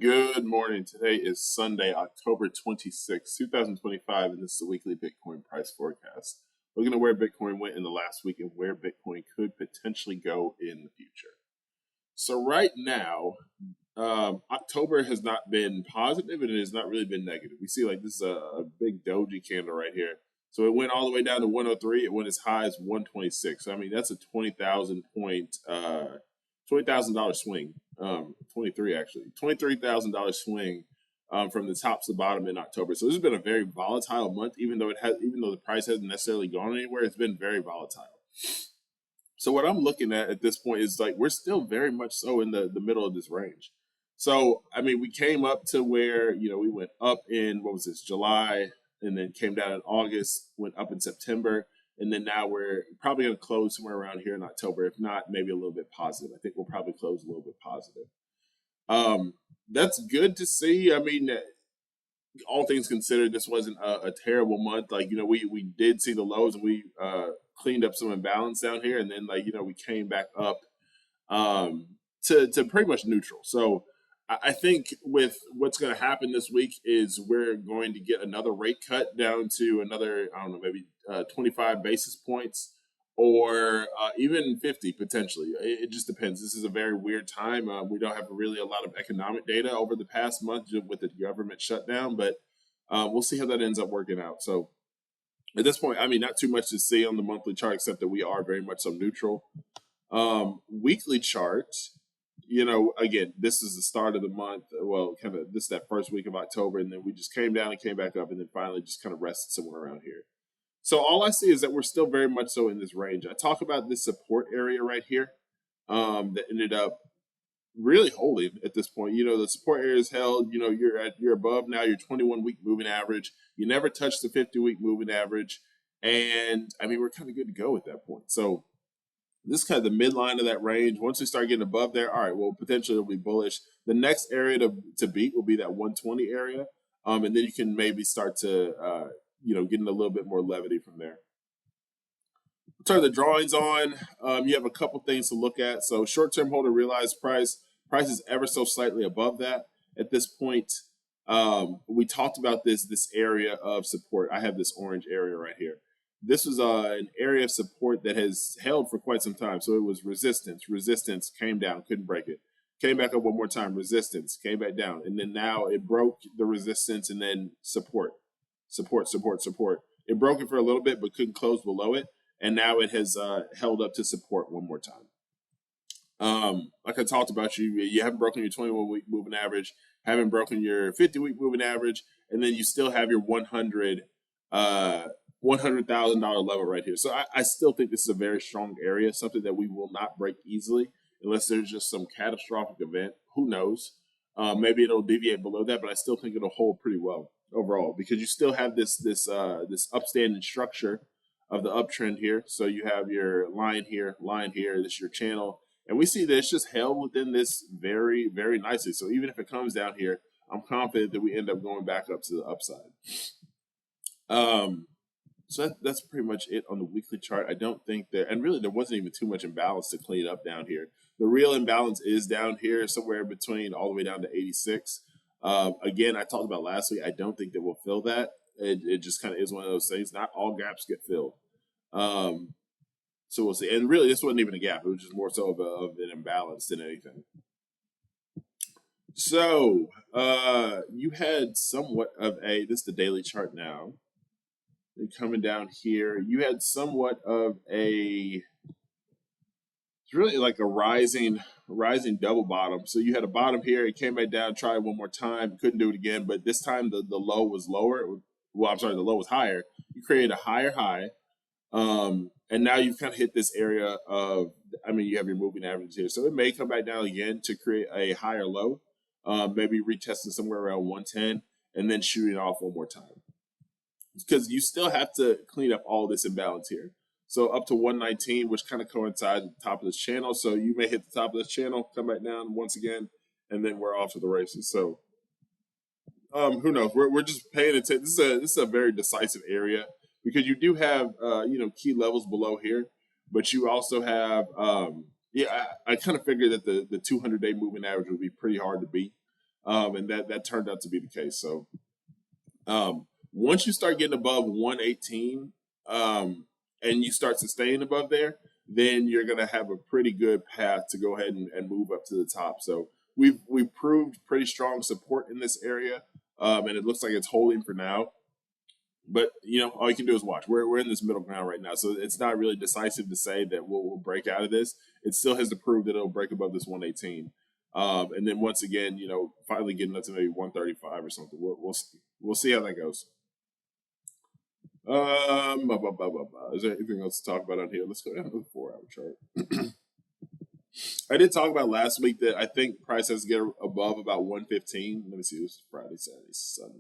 Good morning. Today is Sunday, October 26th, 2025, and this is the weekly Bitcoin price forecast. Looking at where Bitcoin went in the last week and where Bitcoin could potentially go in the future. So, right now, October has not been positive and it has not really been negative. We see like this is a big doji candle right here. So, it went all the way down to 103. It went as high as 126. So, I mean, that's a 20,000 point $20,000 swing. 23 actually, $23,000 swing from the top to the bottom in October. So this has been a very volatile month, even though the price hasn't necessarily gone anywhere. It's been very volatile. So what I'm looking at this point is like we're still very much so in the middle of this range. So I mean, we came up to where we went up in what was this July, and then came down in August, went up in September, and then now we're probably going to close somewhere around here in October. If not, maybe a little bit positive. I think we'll probably close a little bit positive. That's good to see. I mean, all things considered, this wasn't a terrible month. Like, we did see the lows and we cleaned up some imbalance down here. And then, we came back up to pretty much neutral. So I think with what's going to happen this week is we're going to get another rate cut down to another, I don't know, maybe 25 basis points or even 50 potentially. It just depends. This is a very weird time. We don't have really a lot of economic data over the past month with the government shutdown, but we'll see how that ends up working out. So at this point, I mean, not too much to see on the monthly chart, except that we are very much so neutral. Weekly chart, again, this is the start of the month. Well, kind of this is that first week of October, and then we just came down and came back up, and then finally just kind of rested somewhere around here. So all I see is that we're still very much so in this range. I talk about this support area right here that ended up really holding at this point. The support area is held. You're above now your 21-week moving average. You never touched the 50-week moving average, and I mean we're kind of good to go at that point. So this is kind of the midline of that range. Once we start getting above there, all right, well potentially it'll be bullish. The next area to beat will be that 120 area, and then you can maybe start to getting a little bit more levity from there. Turn the drawings on. You have a couple things to look at. So short-term holder realized price is ever so slightly above that at this point. We talked about this area of support. I have this orange area right here. This was an area of support that has held for quite some time. So it was resistance came down, couldn't break it. Came back up one more time, resistance, came back down. And then now it broke the resistance and then support. It broke it for a little bit, but couldn't close below it. And now it has held up to support one more time. Like I talked about, you haven't broken your 21-week moving average, haven't broken your 50-week moving average, and then you still have your $100,000 level right here. So I still think this is a very strong area, something that we will not break easily unless there's just some catastrophic event. Who knows? Maybe it'll deviate below that, but I still think it'll hold pretty well overall because you still have this upstanding structure of the uptrend here. So you have your line here, this is your channel. And we see that it's just held within this very, very nicely. So even if it comes down here, I'm confident that we end up going back up to the upside. So that's pretty much it on the weekly chart. I don't think and really there wasn't even too much imbalance to clean up down here. The real imbalance is down here somewhere between all the way down to 86. Again, I talked about last week. I don't think that we'll fill that. It just kind of is one of those things. Not all gaps get filled. So we'll see. And really, this wasn't even a gap. It was just more so of an imbalance than anything. So you had somewhat of this is the daily chart now. And coming down here, you had somewhat of it's really like a rising double bottom. So you had a bottom here, it came back down, tried one more time, couldn't do it again, but this time the low was lower. Well, I'm sorry, the low was higher. You created a higher high. And now you've kind of hit this area of, you have your moving average here. So it may come back down again to create a higher low, maybe retesting somewhere around 110 and then shooting off one more time. Because you still have to clean up all this imbalance here. So up to 119, which kind of coincides with the top of this channel. So you may hit the top of this channel, come back down once again, and then we're off to the races. So who knows? We're just paying attention. This is a very decisive area because you do have key levels below here, but you also have I kind of figured that the 200-day moving average would be pretty hard to beat. and that turned out to be the case. So once you start getting above 118 and you start sustaining above there, then you're going to have a pretty good path to go ahead and move up to the top. So we've proved pretty strong support in this area, and it looks like it's holding for now. But all you can do is watch. We're in this middle ground right now, so it's not really decisive to say that we'll break out of this. It still has to prove that it'll break above this 118, and then once again, finally getting up to maybe 135 or something. We'll see how that goes. Is there anything else to talk about on here? Let's go down to the 4-hour chart. I did talk about last week that I think price has to get above about 115. Let me see. This is Friday, Saturday, Sunday.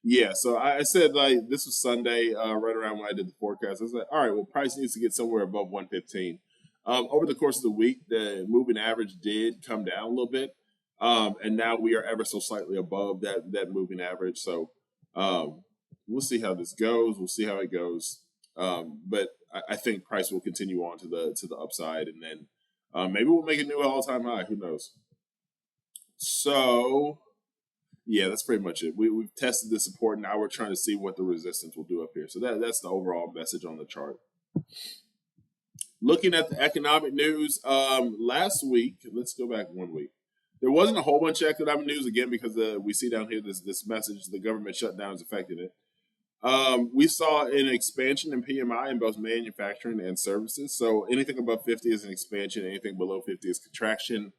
Yeah, so I said this was Sunday, right around when I did the forecast. I was like, all right, well, price needs to get somewhere above 115. Over the course of the week, the moving average did come down a little bit, and now we are ever so slightly above that moving average. So we'll see how this goes. We'll see how it goes. But I think price will continue on to the upside, and then maybe we'll make a new all-time high. Who knows? So yeah, that's pretty much it. We've tested the support. Now we're trying to see what the resistance will do up here. So that's the overall message on the chart. Looking at the economic news, last week, let's go back 1 week. There wasn't a whole bunch of economic news, again, because we see down here this message, the government shutdown is affecting it. We saw an expansion in PMI in both manufacturing and services. So anything above 50 is an expansion. Anything below 50 is contraction.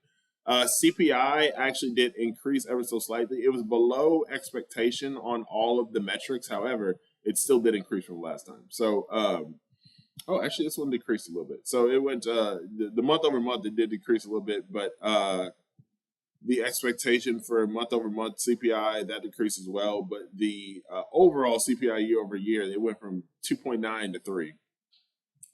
CPI actually did increase ever so slightly. It was below expectation on all of the metrics. However, it still did increase from last time. So, actually, this one decreased a little bit. So it went the month over month. It did decrease a little bit, but the expectation for month over month CPI that decreased as well. But the overall CPI year over year, it went from 2.9 to 3.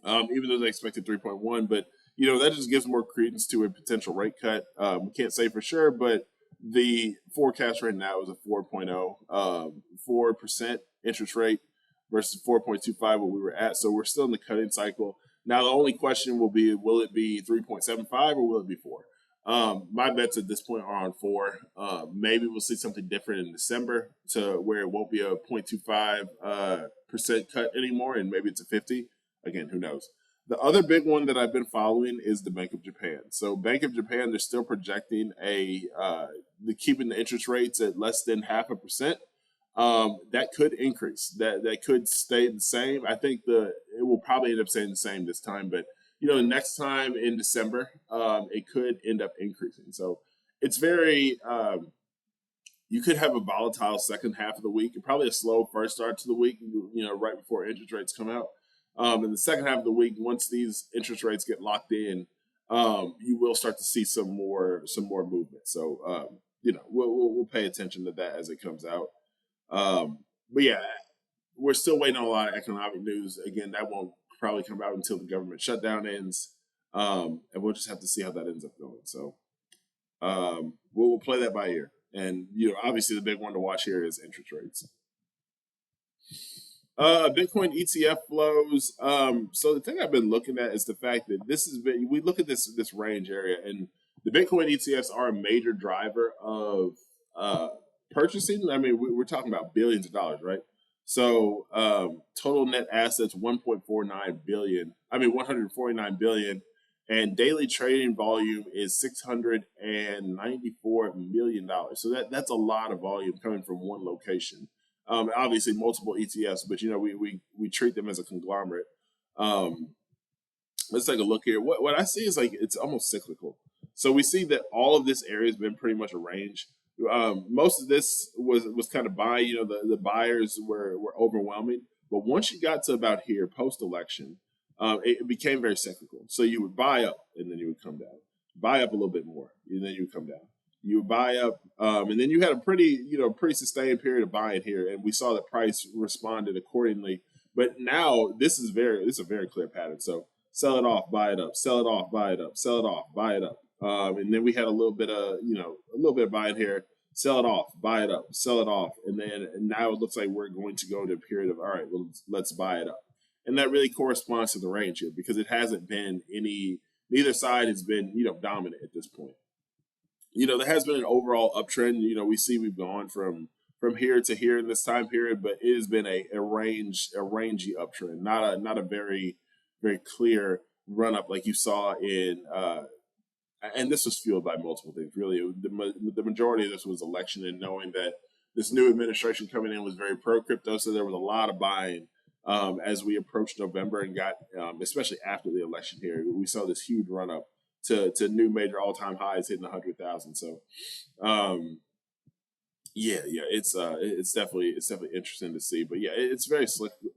Even though they expected 3.1, but that just gives more credence to a potential rate cut. We can't say for sure, but the forecast right now is a 4% interest rate versus 4.25 what we were at. So we're still in the cutting cycle. Now the only question will be, will it be 3.75 or will it be 4? My bets at this point are on 4. Maybe we'll see something different in December to where it won't be a 0.25% cut anymore, and maybe it's a 50. Again, who knows? The other big one that I've been following is the Bank of Japan. So Bank of Japan, they're still projecting keeping the interest rates at less than 0.5%. That could increase. That could stay the same. I think it will probably end up staying the same this time, but next time in December, it could end up increasing. So it's very you could have a volatile second half of the week, and probably a slow first start to the week, right before interest rates come out. In the second half of the week, once these interest rates get locked in, you will start to see some more movement. So we'll pay attention to that as it comes out. But yeah, we're still waiting on a lot of economic news. Again, that won't probably come out until the government shutdown ends, and we'll just have to see how that ends up going. So we'll play that by ear. And obviously the big one to watch here is interest rates. Bitcoin ETF flows. So the thing I've been looking at is the fact that we look at this range area, and the Bitcoin ETFs are a major driver of purchasing. I mean, we're talking about billions of dollars, right? So total net assets 149 billion, and daily trading volume is $694 million. So that's a lot of volume coming from one location. Obviously multiple ETFs, but we treat them as a conglomerate. Let's take a look here. What I see is it's almost cyclical. So we see that all of this area has been pretty much a range. Most of this was kind of buy. The buyers were overwhelming, but once you got to about here post election, it became very cyclical. So you would buy up and then you would come down, buy up a little bit more, and then you would come down. You would buy up, and then you had a pretty sustained period of buying here, and we saw the price responded accordingly. But now this is a very clear pattern. So sell it off, buy it up, sell it off, buy it up, sell it off, buy it up. And then we had a little bit of buying here, sell it off, buy it up, sell it off, and now it looks like we're going to go to a period of, all right, well, let's buy it up. And that really corresponds to the range here, because it hasn't been neither side has been dominant at this point. there has been an overall uptrend. We see we've gone from here to here in this time period, but it has been a rangy uptrend, not a very very clear run up like you saw in. And this was fueled by multiple things. Really, the majority of this was election and knowing that this new administration coming in was very pro crypto, so there was a lot of buying as we approached November and got, especially after the election here, we saw this huge run up to new major all time highs hitting 100,000. So, yeah, it's definitely interesting to see. But yeah, it's very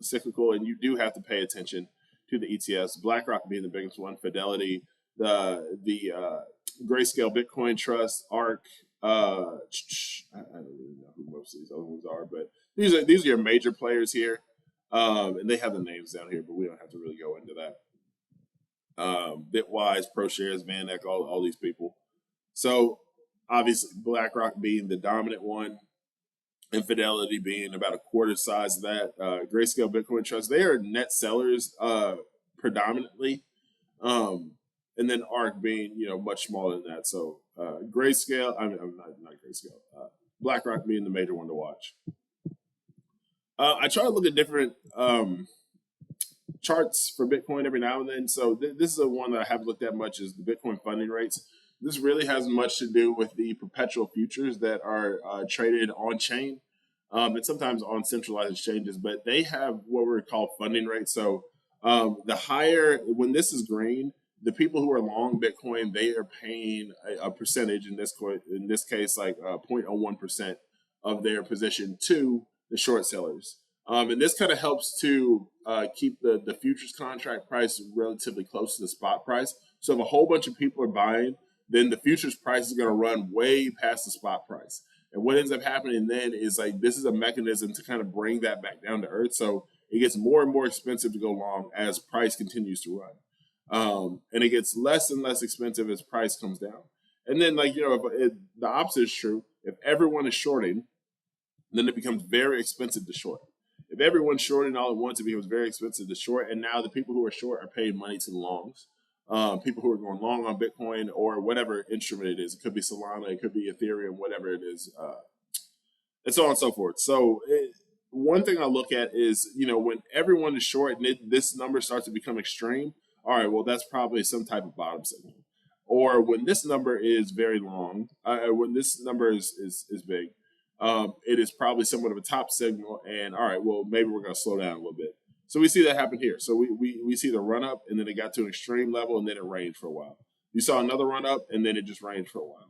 cyclical, and you do have to pay attention to the ETFs. BlackRock being the biggest one, Fidelity, the Grayscale Bitcoin Trust, ARK. I don't really know who most of these other ones are, but these are your major players here, and they have the names down here, but we don't have to really go into that. Bitwise, ProShares, VanEck, all these people. So obviously BlackRock being the dominant one, and Fidelity being about a quarter size of that. Grayscale Bitcoin Trust, they are net sellers predominantly. And then ARK being, much smaller than that. So Grayscale, I'm not Grayscale. BlackRock being the major one to watch. I try to look at different charts for Bitcoin every now and then. So this is a one that I haven't looked at much, is the Bitcoin funding rates. This really has much to do with the perpetual futures that are traded on chain and sometimes on centralized exchanges, but they have what we call funding rates. So the higher, when this is green, the people who are long Bitcoin, they are paying a percentage, in this case, like 0.01% of their position to the short sellers. And this kind of helps to keep the futures contract price relatively close to the spot price. So if a whole bunch of people are buying, then the futures price is going to run way past the spot price. And what ends up happening then is, like, this is a mechanism to kind of bring that back down to earth. So it gets more and more expensive to go long as price continues to run. And it gets less and less expensive as price comes down. And then, like, the opposite is true. If everyone is shorting, then it becomes very expensive to short. If everyone's shorting all at once, it becomes very expensive to short. And now the people who are short are paying money to the longs. People who are going long on Bitcoin or whatever instrument it is. It could be Solana, it could be Ethereum, whatever it is, and so on and so forth. So one thing I look at is, when everyone is short and this number starts to become extreme, all right, well, that's probably some type of bottom signal. Or when this number is very long, when this number is big, it is probably somewhat of a top signal. And all right, well, maybe we're going to slow down a little bit. So we see that happen here. So we see the run up, and then it got to an extreme level, and then it rained for a while. You saw another run up, and then it just rained for a while,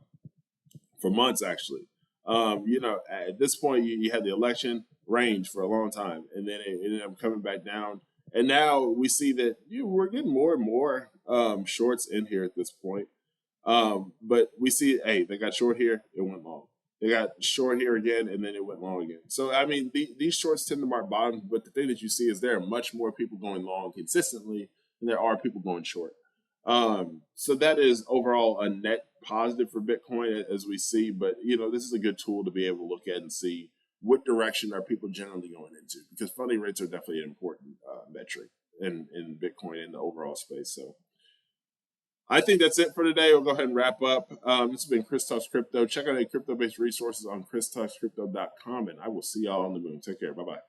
for months actually. At this point, you had the election, rained for a long time, and then it ended up coming back down. And now we see that we're getting more and more shorts in here at this point. But we see, hey, they got short here, it went long. They got short here again, and then it went long again. So, I mean, these shorts tend to mark bottoms, but the thing that you see is there are much more people going long consistently than there are people going short. So that is overall a net positive for Bitcoin as we see. But, this is a good tool to be able to look at and see what direction are people generally going into, because funding rates are definitely an important metric in Bitcoin in the overall space. So I think that's it for today. We'll go ahead and wrap up. This has been Chris Talks Crypto. Check out any crypto-based resources on christalkscrypto.com, and I will see y'all on the moon. Take care. Bye-bye.